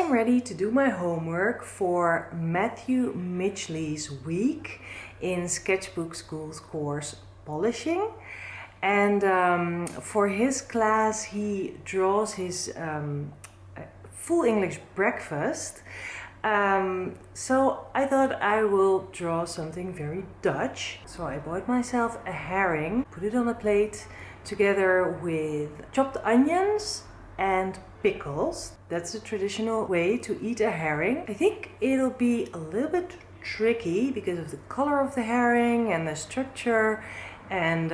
I'm ready to do my homework for Matthew Midgley's week in SketchbookSkool's course Polishing. And for his class he draws his full English breakfast. So I thought I will draw something very Dutch. So I bought myself a herring, put it on a plate together with chopped onions and pickles. That's the traditional way to eat a herring. I think it'll be a little bit tricky because of the color of the herring and the structure, and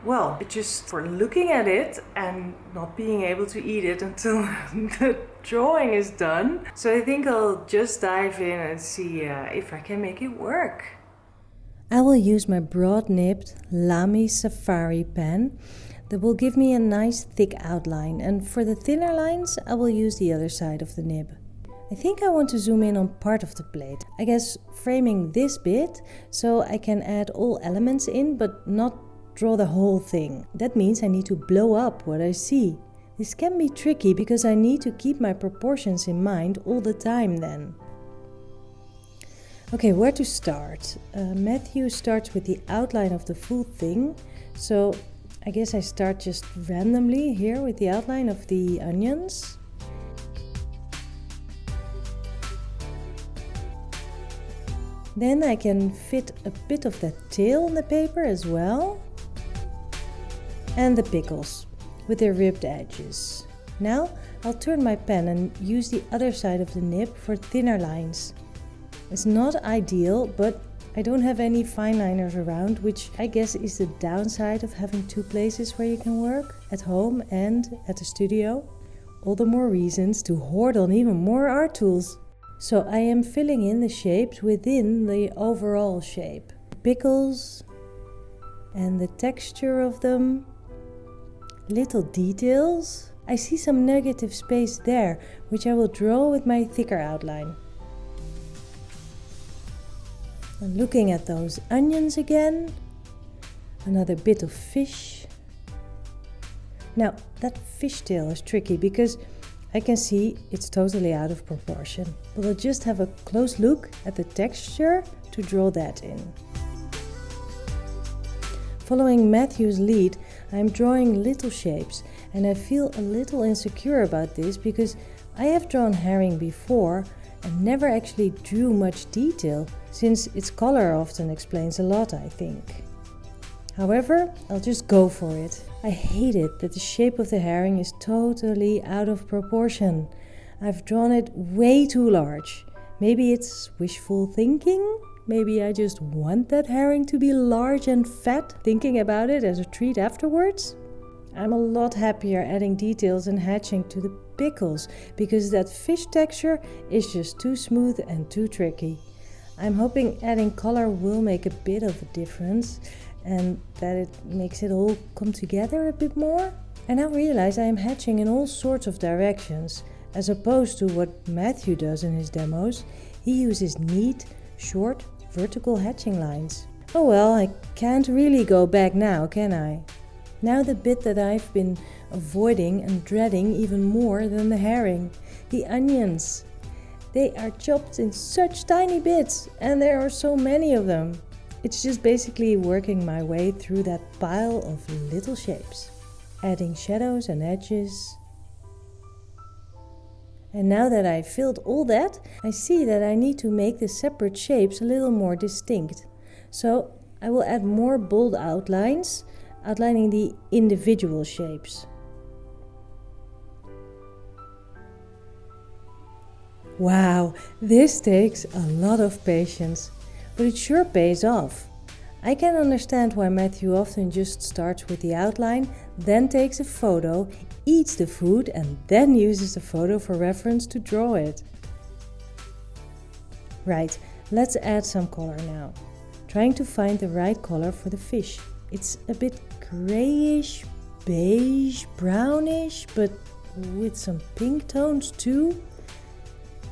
well, just for looking at it and not being able to eat it until the drawing is done. So I think I'll just dive in and see if I can make it work. I will use my broad-nibbed Lamy Safari pen that will give me a nice thick outline, and for the thinner lines I will use the other side of the nib. I think I want to zoom in on part of the plate. I guess framing this bit so I can add all elements in but not draw the whole thing. That means I need to blow up what I see. This can be tricky because I need to keep my proportions in mind all the time then. Okay, where to start? Matthew starts with the outline of the full thing, so I guess I start just randomly here with the outline of the onions. Then I can fit a bit of that tail on the paper as well. And the pickles with their ribbed edges. Now I'll turn my pen and use the other side of the nib for thinner lines. It's not ideal, but I don't have any fine liners around, which I guess is the downside of having two places where you can work, at home and at the studio. All the more reasons to hoard on even more art tools. So I am filling in the shapes within the overall shape. Pickles and the texture of them. Little details. I see some negative space there, which I will draw with my thicker outline. And looking at those onions again, another bit of fish. Now that fishtail is tricky because I can see it's totally out of proportion. But I'll just have a close look at the texture to draw that in. Following Matthew's lead, I'm drawing little shapes, and I feel a little insecure about this because I have drawn herring before and never actually drew much detail, since its color often explains a lot, I think. However, I'll just go for it. I hate it that the shape of the herring is totally out of proportion. I've drawn it way too large. Maybe it's wishful thinking? Maybe I just want that herring to be large and fat, thinking about it as a treat afterwards? I'm a lot happier adding details and hatching to the pickles, because that fish texture is just too smooth and too tricky. I'm hoping adding color will make a bit of a difference and that it makes it all come together a bit more. I now realize I am hatching in all sorts of directions, as opposed to what Matthew does in his demos. He uses neat, short, vertical hatching lines. Oh well, I can't really go back now, can I? Now the bit that I've been avoiding and dreading even more than the herring, the onions. They are chopped in such tiny bits, and there are so many of them. It's just basically working my way through that pile of little shapes, adding shadows and edges. And now that I've filled all that, I see that I need to make the separate shapes a little more distinct. So I will add more bold outlines, outlining the individual shapes. Wow, this takes a lot of patience, but it sure pays off. I can understand why Matthew often just starts with the outline, then takes a photo, eats the food, and then uses the photo for reference to draw it. Right, let's add some color now. Trying to find the right color for the fish. It's a bit grayish, beige, brownish, but with some pink tones too.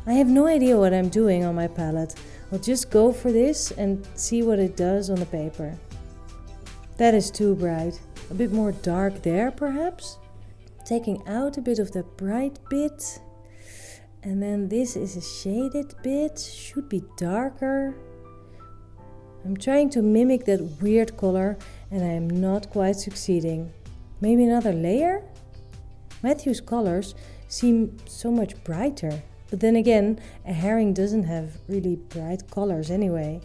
I have no idea what I'm doing on my palette. I'll just go for this and see what it does on the paper. That is too bright. A bit more dark there perhaps? Taking out a bit of the bright bit And then this is a shaded bit, should be darker. I'm trying to mimic that weird color and I am not quite succeeding. Maybe another layer? Matthew's colors seem so much brighter. But then again, a herring doesn't have really bright colors anyway.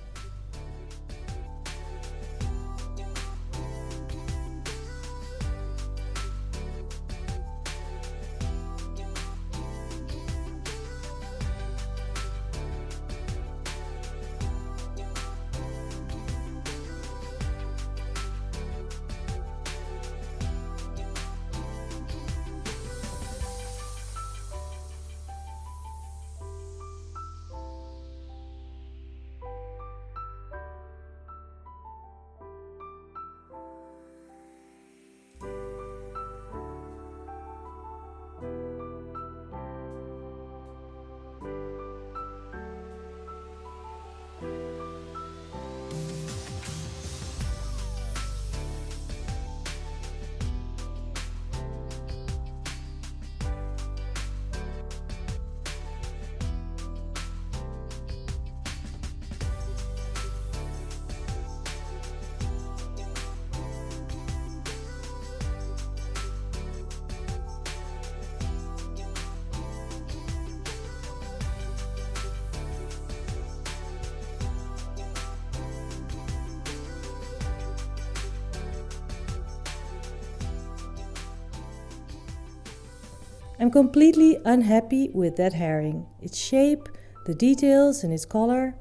I'm completely unhappy with that herring. Its shape, the details and its color.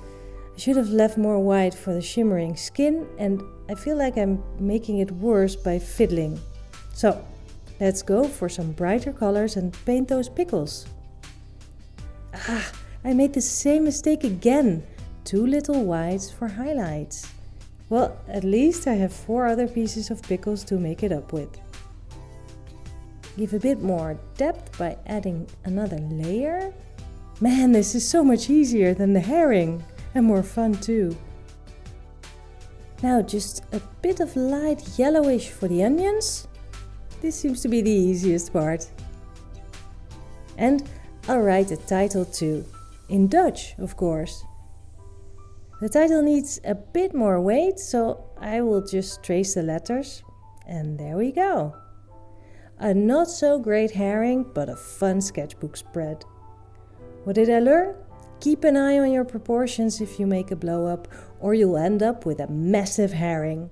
I should have left more white for the shimmering skin and I feel like I'm making it worse by fiddling. So, let's go for some brighter colors and paint those pickles. I made the same mistake again. 2 little whites for highlights. Well, at least I have 4 other pieces of pickles to make it up with. Give a bit more depth by adding another layer. Man, this is so much easier than the herring and more fun too. Now just a bit of light yellowish for the onions. This seems to be the easiest part. And I'll write the title too, in Dutch of course. The title needs a bit more weight, so I will just trace the letters and there we go. A not so great herring, but a fun sketchbook spread. What did I learn? Keep an eye on your proportions if you make a blow up, or you'll end up with a massive herring.